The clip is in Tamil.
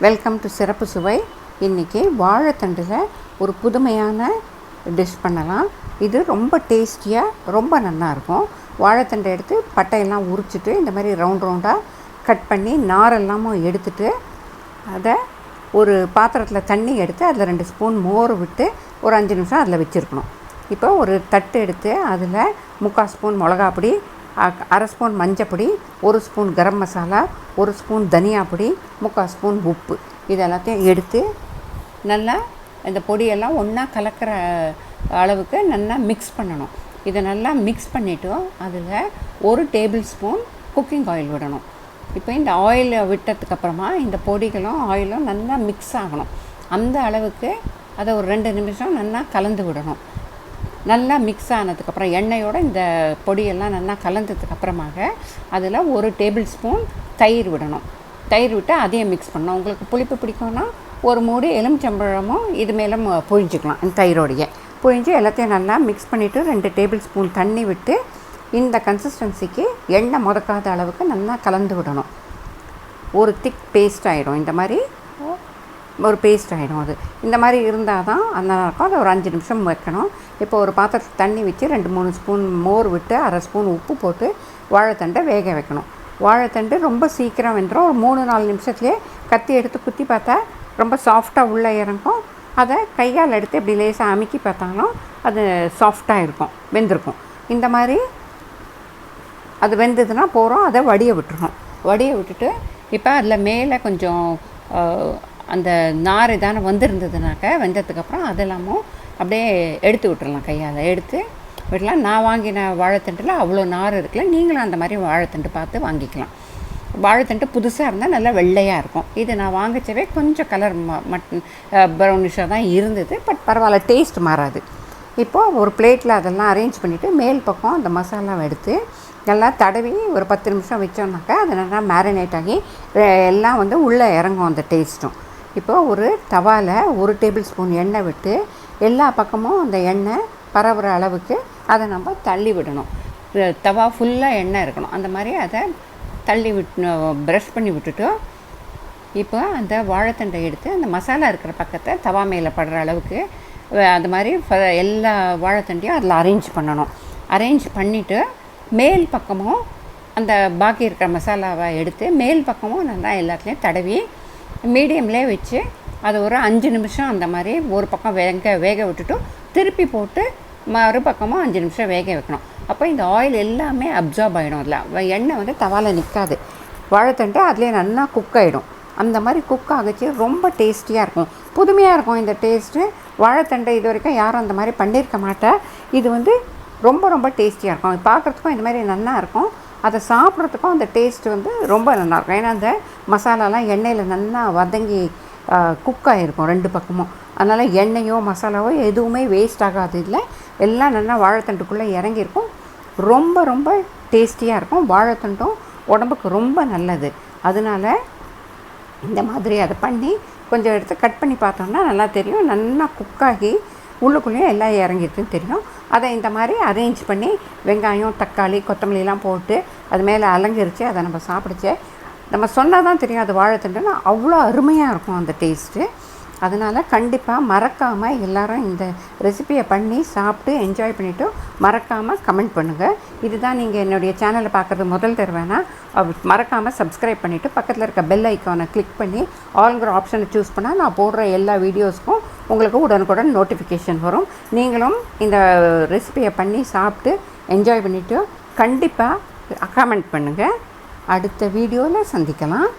வெல்கம் டு சிறப்பு சுவை. இன்றைக்கி வாழைத்தண்டில் ஒரு புதுமையான டிஷ் பண்ணலாம். இது ரொம்ப டேஸ்டியாக ரொம்ப நல்லாயிருக்கும். வாழைத்தண்டை எடுத்து பட்டையெல்லாம் உரிச்சிட்டு இந்த மாதிரி ரவுண்டாக கட் பண்ணி நாரெல்லாமும் எடுத்துட்டு அதை ஒரு பாத்திரத்தில் தண்ணி எடுத்து அதில் 2 ஸ்பூன் மோர் விட்டு ஒரு 5 நிமிஷம் அதில் வச்சுருக்கணும். இப்போ ஒரு தட்டு எடுத்து அதில் 3/4 ஸ்பூன் மிளகாப்பொடி, 1/2 ஸ்பூன் மஞ்சப்பொடி, 1 ஸ்பூன் கரம் மசாலா, 1 ஸ்பூன் தனியா பொடி, 3/4 ஸ்பூன் உப்பு, இது எல்லாத்தையும் எடுத்து நல்லா இந்த பொடியெல்லாம் ஒன்றா கலக்கிற அளவுக்கு நல்லா மிக்ஸ் பண்ணணும். இதை நல்லா மிக்ஸ் பண்ணிவிட்டு அதில் 1 டேபிள் ஸ்பூன் குக்கிங் ஆயில் விடணும். இப்போ இந்த ஆயிலை விட்டதுக்கப்புறமா இந்த பொடிகளும் ஆயிலும் நல்லா மிக்ஸ் ஆகணும். அந்த அளவுக்கு அதை ஒரு 2 நிமிஷம் நல்லா கலந்து விடணும். நல்லா மிக்ஸ் ஆனதுக்கப்புறம் எண்ணெயோடு இந்த பொடியெல்லாம் நல்லா கலந்ததுக்கப்புறமாக அதில் 1 டேபிள் ஸ்பூன் தயிர் விடணும். தயிர் விட்டு அதையும் மிக்ஸ் பண்ணணும். உங்களுக்கு புளிப்பு பிடிக்கும்னா ஒரு மூடி எலுமிச்சம்பழமும் இது மேலே புழிஞ்சிக்கலாம். இந்த தயிரோடைய புழிஞ்சு எல்லாத்தையும் நல்லா மிக்ஸ் பண்ணிவிட்டு 2 டேபிள் ஸ்பூன் தண்ணி விட்டு இந்த கன்சிஸ்டன்சிக்கு எண்ணெய் முதக்காத அளவுக்கு நல்லா கலந்து விடணும். ஒரு திக் பேஸ்ட் ஆகிடும். இந்த மாதிரி ஒரு பேஸ்ட் ஆகிடும். அது இந்த மாதிரி இருந்தால் தான் அந்த இருக்கும். அதை ஒரு 5 நிமிஷம் வைக்கணும். இப்போ ஒரு பாத்திரத்தில் தண்ணி வச்சு 2-3 ஸ்பூன் மோர் விட்டு 1/2 ஸ்பூன் உப்பு போட்டு வாழைத்தண்டை வேக வைக்கணும். வாழைத்தண்டு ரொம்ப சீக்கிரம் வெந்துடும். ஒரு 3-4 நிமிஷத்துலேயே கத்தி எடுத்து குத்தி பார்த்தா ரொம்ப சாஃப்டாக உள்ளே இறங்கும். அதை கையால் எடுத்து இப்படி லேசாக அமுக்கி பார்த்தாலும் அது சாஃப்டாக இருக்கும், வெந்திருக்கும். இந்த மாதிரி அது வெந்ததுன்னா போகிறோம், அதை வடிய விட்டுருணும். வடிய விட்டுட்டு இப்போ அதில் மேலே கொஞ்சம் அந்த நார் தானே வந்திருந்ததுனாக்க வெந்ததுக்கப்புறம் அதெல்லாமும் அப்படியே எடுத்து விட்டுறலாம். கையால் எடுத்து விடலாம். நான் வாங்கின வாழைத்தண்டில் அவ்வளோ நார் இருக்குல்ல, நீங்களும் அந்த மாதிரி வாழைத்தண்டு பார்த்து வாங்கிக்கலாம். வாழைத்தண்டு புதுசாக இருந்தால் நல்லா வெள்ளையாக இருக்கும். இது நான் வாங்கிச்சவே கொஞ்சம் கலர் ப்ரௌனிஷாக தான் இருந்தது. பட் பரவாயில்ல, டேஸ்ட் மாறாது. இப்போது ஒரு பிளேட்டில் அதெல்லாம் அரேஞ்ச் பண்ணிவிட்டு மேல் பக்கம் அந்த மசாலாவை எடுத்து நல்லா தடவி ஒரு 10 நிமிஷம் வச்சோம்னாக்கா அது நல்லா மேரினேட் ஆகி எல்லாம் உள்ளே இறங்கும் அந்த டேஸ்ட்டும். இப்போது ஒரு தவாவில் 1 டேபிள் ஸ்பூன் எண்ணெய் விட்டு எல்லா பக்கமும் அந்த எண்ணெய் பரவுற அளவுக்கு அதை நம்ம தள்ளி விடணும். தவா ஃபுல்லாக எண்ணெய் இருக்கணும். அந்த மாதிரி அதை தள்ளி ப்ரஷ் பண்ணி விட்டுட்டு இப்போ அந்த வாழைத்தண்டை எடுத்து அந்த மசாலா இருக்கிற பக்கத்தை தவா மேலே படுற அளவுக்கு அது மாதிரி எல்லா வாழைத்தண்டையும் அதில் அரேஞ்ச் பண்ணணும். அரேஞ்ச் பண்ணிவிட்டு மேல் பக்கமும் அந்த பாக்கி இருக்கிற மசாலாவை எடுத்து மேல் பக்கமும் நல்லா எல்லாத்துலேயும் தடவி மீடியம்லேயே வச்சு அது ஒரு 5 நிமிஷம் அந்த மாதிரி ஒரு பக்கம் வேக விட்டுட்டு திருப்பி போட்டு மறுபக்கமும் 5 நிமிஷம் வேக வைக்கணும். அப்போ இந்த ஆயில் எல்லாமே அப்சார்ப் ஆகிடும். அதில் எண்ணெய் தவாவில் நிற்காது. வாழைத்தண்டு அதுலேயே நல்லா குக் ஆகிடும். அந்த மாதிரி குக் ஆகிச்சு ரொம்ப டேஸ்டியாக இருக்கும், புதுமையாக இருக்கும் இந்த டேஸ்ட்டு. வாழைத்தண்டை இது வரைக்கும் யாரும் அந்த மாதிரி பண்ணியிருக்க மாட்டா. இது ரொம்ப ரொம்ப டேஸ்டியாக இருக்கும். பார்க்குறதுக்கும் இந்த மாதிரி நல்லா இருக்கும். அதை சாப்பிட்றதுக்கும் அந்த டேஸ்ட்டு ரொம்ப நல்லாயிருக்கும். ஏன்னா அந்த மசாலாலாம் எண்ணெயில் நல்லா வதங்கி குக் ஆகிருக்கும் 2 பக்கமும். அதனால் எண்ணெயோ மசாலாவோ எதுவுமே வேஸ்ட் ஆகாது. இல்லை, எல்லாம் நல்லா வாழைத்தண்டுக்குள்ளே இறங்கியிருக்கும். ரொம்ப ரொம்ப டேஸ்டியாக இருக்கும். வாழைத்தண்டும் உடம்புக்கு ரொம்ப நல்லது. அதனால் இந்த மாதிரி அதை பண்ணி கொஞ்சம் எடுத்து கட் பண்ணி பார்த்தோம்னா நல்லா தெரியும். நல்லா குக்காகி உள்ளுக்குள்ளேயும் எல்லாம் இறங்கிருக்குன்னு தெரியும். அதை இந்த மாதிரி அரேஞ்ச் பண்ணி வெங்காயம், தக்காளி, கொத்தமல்லிலாம் போட்டு அது மேலே அலங்கரித்து அதை நம்ம சாப்பிடுச்சு. நம்ம சொன்னால் தான் தெரியும் அது வாழைத்தண்டுன்னா அவ்வளோ அருமையாக இருக்கும் அந்த டேஸ்ட்டு. அதனால் கண்டிப்பாக மறக்காமல் எல்லோரும் இந்த ரெசிபியை பண்ணி சாப்பிட்டு என்ஜாய் பண்ணிவிட்டு மறக்காமல் கமெண்ட் பண்ணுங்கள். இதுதான் நீங்கள் என்னுடைய சேனலை பார்க்குறது முதல் தடவைனா மறக்காமல் சப்ஸ்கிரைப் பண்ணிவிட்டு பக்கத்தில் இருக்க பெல் ஐக்கானை கிளிக் பண்ணி ஆல்ங்கிற ஆப்ஷனை சூஸ் பண்ணால் நான் போடுற எல்லா வீடியோஸ்க்கும் உங்களுக்கு உடனுக்குடன் நோட்டிஃபிகேஷன் வரும். நீங்களும் இந்த ரெசிபியை பண்ணி சாப்பிட்டு என்ஜாய் பண்ணிவிட்டு கண்டிப்பாக கமெண்ட் பண்ணுங்கள். அடுத்த வீடியோவில் சந்திக்கலாம்.